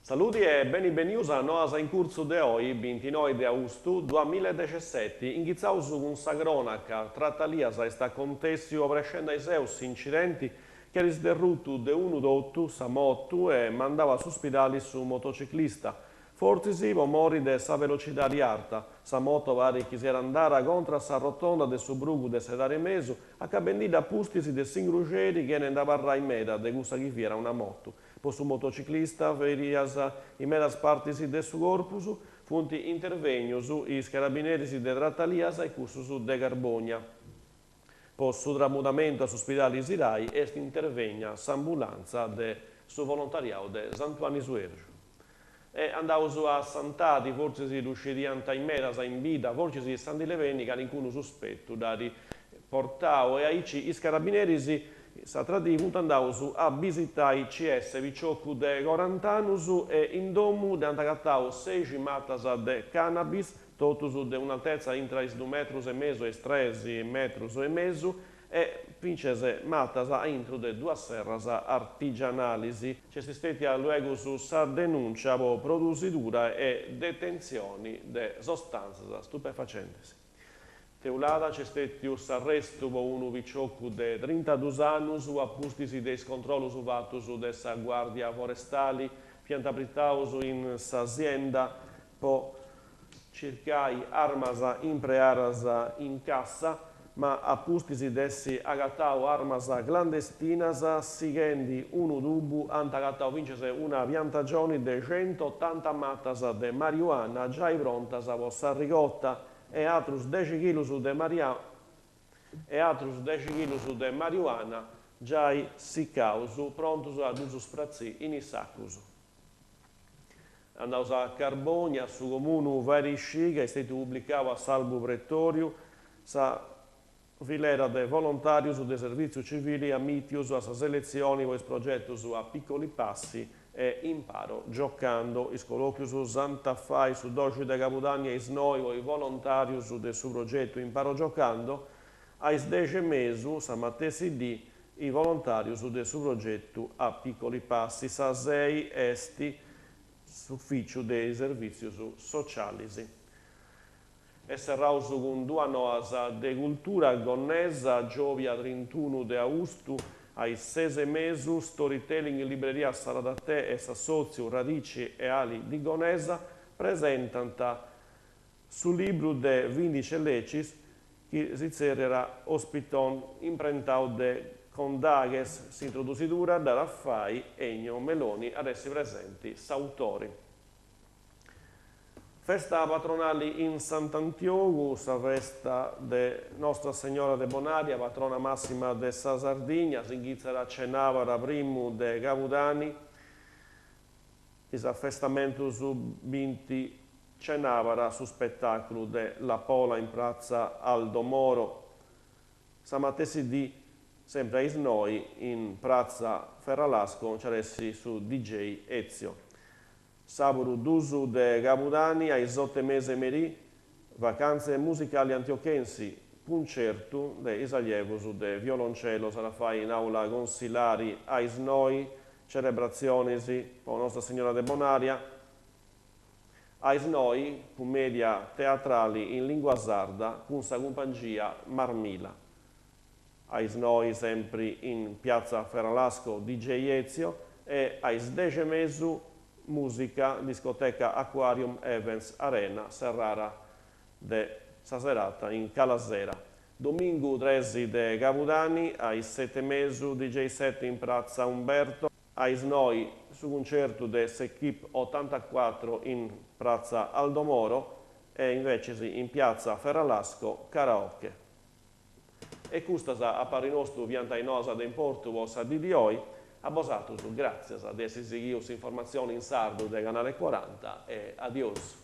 Saluti e benvenuti a noi in corso di oggi, 29 di agosto 2017. Iniziamo con una cronaca trattalia sta contestio prescendo ai seus incidenti che ha sderruto di uno d'otto sa moto e mandava all'ospedale su motociclista. Fortisivo mori de sa velocità di alta. Sa moto vari chi si era andata contro sa rotonda del suo bruco de sedare meso, a cabendita pustisi de singruceri che ne andava in meta de gusta chi era una moto. Poi su motociclista verias in medas partis de su corpus, funti intervegno su i carabinieri de trattalias e cursus de Carbogna. Poi su tramutamento a ospedali Sirai est intervegna s'ambulanza de su volontariato de Santuani Suergio. E andavo a Santati, forse si riuscirían in metas in vita, forse si stanno leveni che alcun sospetto da riportare e aici i carabinieri si Satradivu andavo a visitare i CS Viciocu de 40 anni e in domu de antagattau 6 matas de cannabis, totus de un'altezza intra is 2 metros e meso e 3 metros e meso e vincese matas a intro de 2 serras artigianalisi. C'è stati luego su sa denuncia po producitura e detenzioni de sostanze stupefacenti. Teulada c'è stato l'arresto di un viciocu di 32 anni a pustisi dei controlli fatto della guardia forestale, piantabritaus in s'azienda, per cercare armas imprearas in cassa, ma a pustisi dessi agattau armas clandestinas, seguendo un dubu antagattau vincese una piantagione di 180 mattas di marijuana già prontas per sa ricotta e altri 10 kg di marijuana già siccaus, prontos ad uso sprazzi in sacus. Andaus a Carbogna, su comune Varisci, che è stato pubblicato a Salvo Prettorio, sa filera de volontarios de servizio civili amitius a sa selezione con progettos a piccoli passi e imparo giocando i colloquios Santa Fai su doci de Capudagna e noi con i volontarios del suo progetto imparo giocando ai 10 mesi sa mattesi di i volontarios del suo progetto a piccoli passi sa 6 esti ufficio dei servizi sociali. E serraus con 2 noas de cultura gonnesa giovia 31 de agosto ai 6 mesi, storytelling in libreria Sala da Te e Sassozio, Radici e Ali di Gonesa presentano sul libro de Vindice Lecis che si zerrera ospiton imprentato de Condages, si introducidura da Raffai, Ennio, Meloni, ad essi presenti s'autori. Festa patronale in Sant'Antioco, sa festa de Nostra Signora de Bonaria, patrona massima de sa Sardigna, si inizierà a Cenavara, primo de Capudani, il festamento su 20 Cenavara, su spettacolo de La Pola in piazza Aldo Moro, sa mattesi di sempre a noi in piazza Ferralasco, c'eressi su DJ Ezio. Sabato 2 de Capudani, ai 8 mesi merì, vacanze musicali antiochensi, concerto de Isalievus de violoncello sarà fai in aula consilari ai noi, celebrazioni con Nostra Signora de Bonaria, ai noi, commedia teatrali in lingua sarda, con sa compagnia Marmila. Ai noi sempre in piazza Ferralasco DJ Ezio e ai 10 mesi musica, discoteca Aquarium Events Arena, Serrara de sa serata in Calasera. Domingo 13 de Capudani, ai 7 mesi DJ set in piazza Umberto, ai noi su concerto de S'Equipe 84 in piazza Aldomoro e invece in piazza Ferralasco karaoke. E questa appare nostro pianta inosa de importo vosa di oggi. Abbosato su, grazie ad essere seguiti informazioni in sardo del canale 40 e adios.